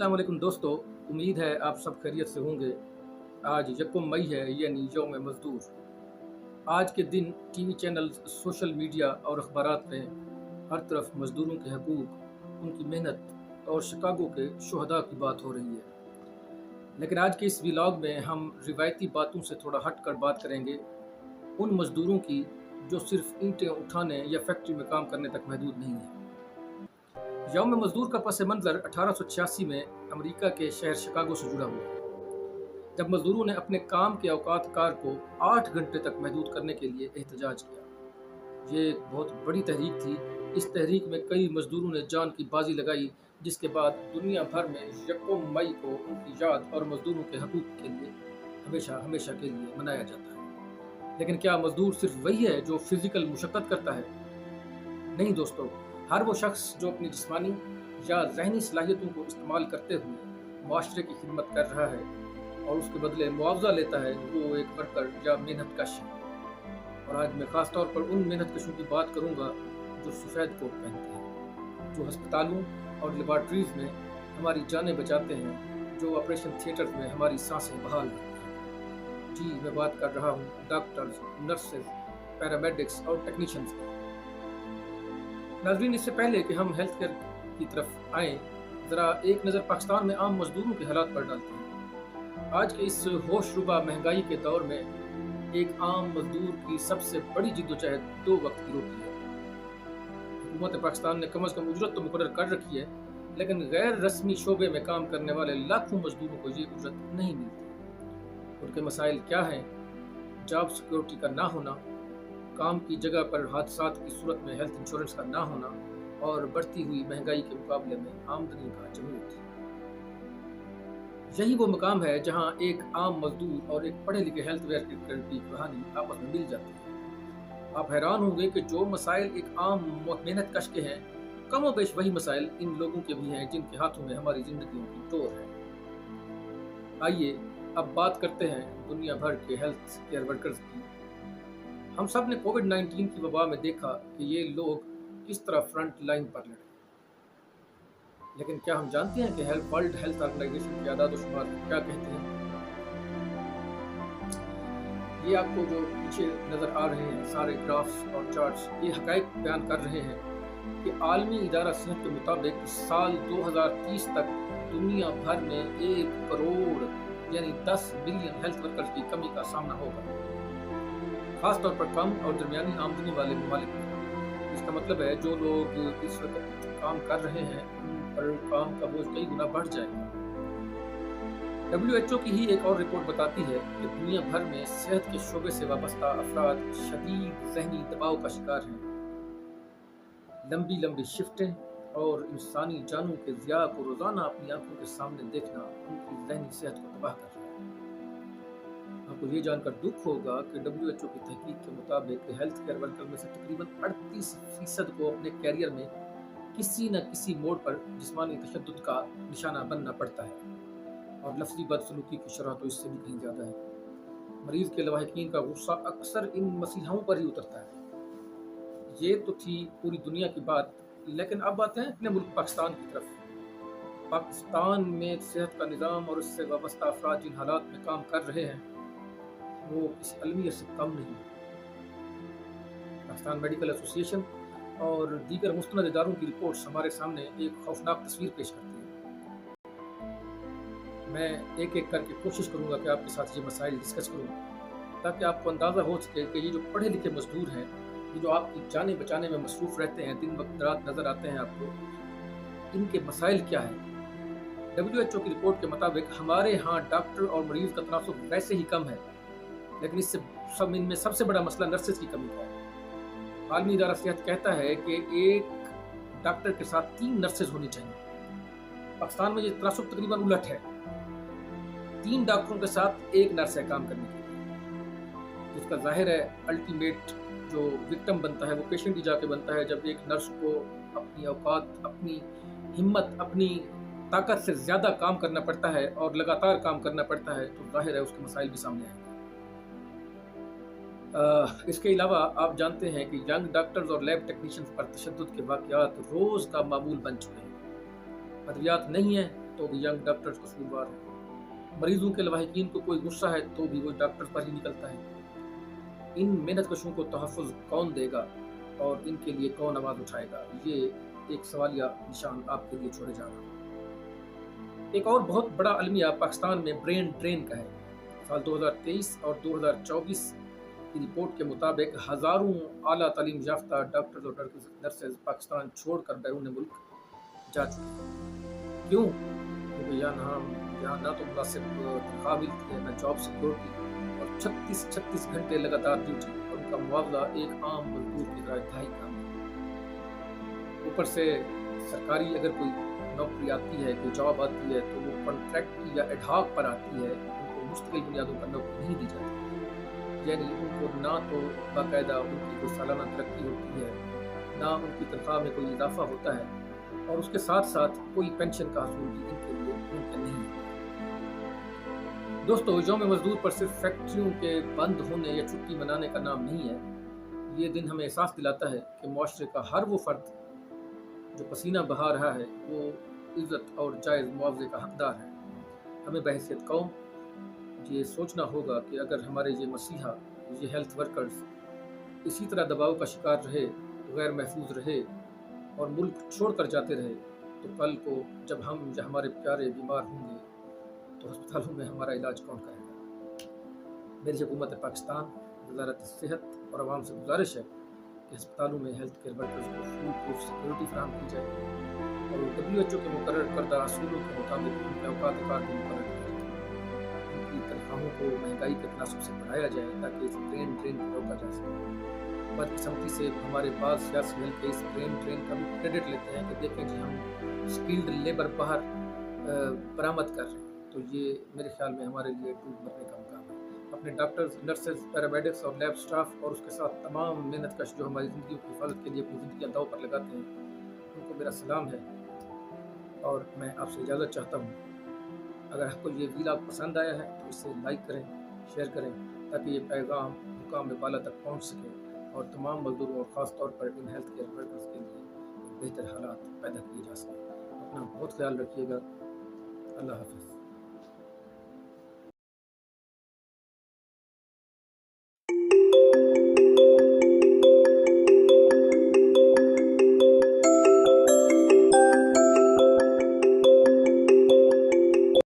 अस्सलाम वालेकुम दोस्तों, उम्मीद है आप सब खैरियत से होंगे। आज यकम मई है यानी यौम मज़दूर। आज के दिन टीवी चैनल, सोशल मीडिया और अखबारात में हर तरफ मज़दूरों के हकूक़, उनकी मेहनत और शिकागो के शुहदा की बात हो रही है। लेकिन आज के इस व्लॉग में हम रिवायती बातों से थोड़ा हट कर बात करेंगे उन मज़दूरों की जो सिर्फ ईंटें उठाने या फैक्ट्री में काम करने तक महदूद नहीं है। यौम मज़दूर का पस मंज़र 1886 में अमेरिका के शहर शिकागो से जुड़ा हुआ, जब मज़दूरों ने अपने काम के औकात कार को 8 घंटे तक महदूद करने के लिए एहतजाज किया। ये एक बहुत बड़ी तहरीक थी। इस तहरीक में कई मज़दूरों ने जान की बाजी लगाई, जिसके बाद दुनिया भर में यकम मई को उनकी याद और मज़दूरों के हकूक़ के लिए हमेशा हमेशा के लिए मनाया जाता है। लेकिन क्या मज़दूर सिर्फ वही है जो फिज़िकल मुशक्क़त करता है? नहीं दोस्तों, हर वो शख्स जो अपनी जिस्मानी या ज़हनी सलाहियतों को इस्तेमाल करते हुए माशरे की खिदमत कर रहा है और उसके बदले मुआवजा लेता है, वो एक वर्कर या मेहनत कश है। और आज मैं ख़ास तौर पर उन मेहनत कशों की बात करूँगा जो सफ़ेद कोट पहनते हैं, जो अस्पतालों और लेबॉर्ट्रीज़ में हमारी जानें बचाते हैं, जो ऑपरेशन थिएटर्स में हमारी सांसें बहाल रखते हैं। जी, मैं बात कर रहा हूँ डॉक्टर्स, नर्सेज, पैरामेडिक्स और टेक्नीशियंस की। नाज़रीन, इससे पहले कि हम हेल्थ केयर की तरफ आएँ, ज़रा एक नज़र पाकिस्तान में आम मज़दूरों के हालात पर डालते हैं। आज के इस होशरुबा महंगाई के दौर में एक आम मज़दूर की सबसे बड़ी जिद्दोजहद 2 वक्त की रोटी है। हुकूमत पाकिस्तान ने कम अज़ कम उजरत तो मुकर्रर कर रखी है, लेकिन गैर रस्मी शोबे में काम करने वाले लाखों मज़दूरों को ये उजरत नहीं मिलती। उनके मसाइल क्या हैं? जॉब सिक्योरिटी का ना होना, काम की जगह पर हादसात की सूरत में हेल्थ इंश्योरेंस का ना होना और बढ़ती हुई महंगाई के मुकाबले में आमदनी का जमूद। यही वो मकाम है जहां एक आम मजदूर और एक पढ़े लिखे हेल्थ वर्कर की कहानी आपस में मिल जाती है। आप हैरान होंगे कि जो मसाइल एक आम मेहनत कश के हैं, कम और बेश वही मसाइल इन लोगों के भी हैं जिनके हाथों में हमारी जिंदगियों की डोर है। आइए अब बात करते हैं दुनिया भर के हेल्थ केयर वर्कर्स की। हम सब ने कोविड-19 की वबा में देखा कि ये लोग किस तरह फ्रंट लाइन पर लड़े। लेकिन क्या हम जानते हैं कि वर्ल्ड हेल्थ ऑर्गेनाइजेशन के आदाद शुमार क्या कहते हैं? ये आपको जो पीछे नज़र आ रहे हैं सारे ग्राफ्स और चार्ट्स, ये हकायक बयान कर रहे हैं कि आलमी इदारा सेहत के मुताबिक साल 2030 तक दुनिया भर में 1 करोड़ यानी 10 मिलियन हेल्थ वर्कर्स की कमी का सामना होगा, खास तौर पर कम और दरमियानी आमदनी वाले ममालिक में। इसका मतलब है जो लोग इस वक्त काम कर रहे हैं उन पर काम का बोझ कई गुना बढ़ जाएगा। WHO की ही एक और रिपोर्ट बताती है कि दुनिया भर में सेहत के शोबे से वाबस्ता अफराद शदीद ज़हनी दबाव का शिकार हैं। लंबी लंबी शिफ्टें और इंसानी जानों के ज़िया को रोज़ाना अपनी आंखों के सामने देखना उनकी ज़हनी सेहत को तबाह कर रहा है। आपको ये जानकर दुख होगा कि WHO की तहकीक के मुताबिक हेल्थ केयर वर्कर में से तकरीबन 38% को अपने कैरियर में किसी न किसी मोड़ पर जिस्मानी तशद्दुद का निशाना बनना पड़ता है, और लफ्ज़ी बदसलूकी की शरह तो इससे भी कहीं ज़्यादा है। मरीज़ के लवाहिकीन का गुस्सा अक्सर इन मसीहाओं पर ही उतरता है। ये तो थी पूरी दुनिया की बात, लेकिन अब आते हैं अपने मुल्क पाकिस्तान की तरफ। पाकिस्तान में सेहत का निज़ाम और इससे वाबस्ता अफराद जिन हालात में काम कर रहे हैं वो किसी अलमियत से कम नहीं। पाकिस्तान मेडिकल एसोसिएशन और दीगर मुस्तनद इदारों की रिपोर्ट्स हमारे सामने एक खौफनाक तस्वीर पेश करती है। मैं एक एक करके कोशिश करूंगा कि आपके साथ ये मसाइल डिस्कस करूं, ताकि आपको अंदाज़ा हो सके कि ये जो पढ़े लिखे मजदूर हैं, ये जो आपकी जानें बचाने में मसरूफ़ रहते हैं, दिन वक्त रात नज़र आते हैं आपको, इनके मसाइल क्या हैं। WHO की रिपोर्ट के मुताबिक हमारे यहाँ डॉक्टर और मरीज़ का तनासुब वैसे ही कम है, लेकिन इनमें सबसे बड़ा मसला नर्सेज की कमी का है। आलमी इदारा सेहत कहता है कि एक डॉक्टर के साथ 3 नर्सेज होनी चाहिए। पाकिस्तान में ये तनासुब तकरीबन उलट है, 3 डॉक्टरों के साथ 1 नर्स है काम करने के लिए। जिसका जाहिर है अल्टीमेट जो विक्टिम बनता है वो पेशेंट ही जाके बनता है। जब एक नर्स को अपनी औकात, अपनी हिम्मत, अपनी ताकत से ज़्यादा काम करना पड़ता है और लगातार काम करना पड़ता है, तो जाहिर है उसके मसाइल भी सामने आएंगे। इसके अलावा आप जानते हैं कि यंग डॉक्टर्स और लैब टेक्नीशियंस पर तशद्दुद के वाक़यात रोज़ का मामूल बन चुके हैं। अद्वियात नहीं है तो भी यंग डॉक्टर्स कसूरवार हैं। मरीजों के लवाहिकीन को कोई गुस्सा है तो भी वो डॉक्टर पर ही निकलता है। इन मेहनत कशों को तहफ़्फ़ुज़ कौन देगा और इनके लिए कौन आवाज़ उठाएगा? ये एक सवालिया निशान आपके लिए छोड़े जा रहा हूँ। एक और बहुत बड़ा अलमिया पाकिस्तान में ब्रेन ड्रेन का है। साल 2023 और 2024 की रिपोर्ट के मुताबिक हज़ारों आला तालीम याफ्ता डॉक्टर्स और नर्सेज पाकिस्तान छोड़कर बैरून मुल्क जा चुके हैं। क्यों? क्योंकि यहाँ ना तो मुनासिब तनख्वाह मिलती है, ना जॉब सिक्योरिटी, और 36 घंटे लगातार ड्यूटी, और उनका मुआवजा एक आम मजदूर की तरह ढाई काम है। ऊपर से सरकारी अगर कोई नौकरी आती है, कोई जॉब आती है, तो वो कॉन्ट्रैक्ट या एडहॉक पर आती है, उनको मुस्तकिल बुनियादों पर नौकरी नहीं दी जाती। यानी उनको ना तो बाकायदा उनकी कोई सालाना तरक्की होती है, ना उनकी तनख्वाह में कोई इजाफा होता है, और उसके साथ साथ कोई पेंशन का हसूल भी इनके लिए मुमकिन नहीं है। दोस्तों, यौम मजदूर पर सिर्फ फैक्ट्रियों के बंद होने या छुट्टी मनाने का नाम नहीं है। ये दिन हमें एहसास दिलाता है कि मुआशरे का हर वो फर्द जो पसीना बहा रहा है वो इज़्ज़त और जायज़ मुआवजे का हकदार है। हमें बहैसियत कौम ये सोचना होगा कि अगर हमारे ये मसीहा, ये हेल्थ वर्कर्स इसी तरह दबाव का शिकार रहे, गैर महफूज रहे और मुल्क छोड़कर जाते रहे, तो कल को जब हम या हमारे प्यारे बीमार होंगे तो अस्पतालों में हमारा इलाज कौन करेगा? मेरी हुकूमत पाकिस्तान, वज़ारत सेहत और आवाम से गुजारिश है कि अस्पतालों में हेल्थ केयर वर्कर्स को फुल प्रूफ सिक्योरिटी फराहम की जाए और WHO के मुकर्रर करदा असूलों के मुताबिक उनके औकात कार को मुकर्रर किया जाए। उनकी तनख्वाहों को महंगाई के तनासब से बढ़ाया जाए ताकि इस ब्रेन ड्रेन को रोका जा सके। बदकिस्मती से हमारे पास सियासी हल्के इस ब्रेन ड्रेन का भी क्रेडिट लेते हैं कि देखें जी, हम स्किल्ड लेबर बाहर बरामद कर रहे हैं। तो ये मेरे ख्याल में हमारे लिए डूब मरने का मुकाम है। अपने डॉक्टर्स, नर्सेज, पैरामेडिक्स और लैब स्टाफ और उसके साथ तमाम मेहनत कश जो हमारी ज़िंदगी की हिफाजत के लिए अपनी ज़िंदगी दांव पर लगाते हैं, उनको मेरा सलाम है और मैं आपसे इजाज़त चाहता हूँ। अगर आपको ये वीडियो पसंद आया है तो इसे लाइक करें, शेयर करें, ताकि ये पैगाम मुकाम में बाला तक पहुँच सके और तमाम मजदूरों और ख़ास तौर पर इन हेल्थ केयर वर्कर्स के लिए बेहतर हालात पैदा किए जा सकें। अपना बहुत ख्याल रखिएगा। अल्लाह हाफ़िज़।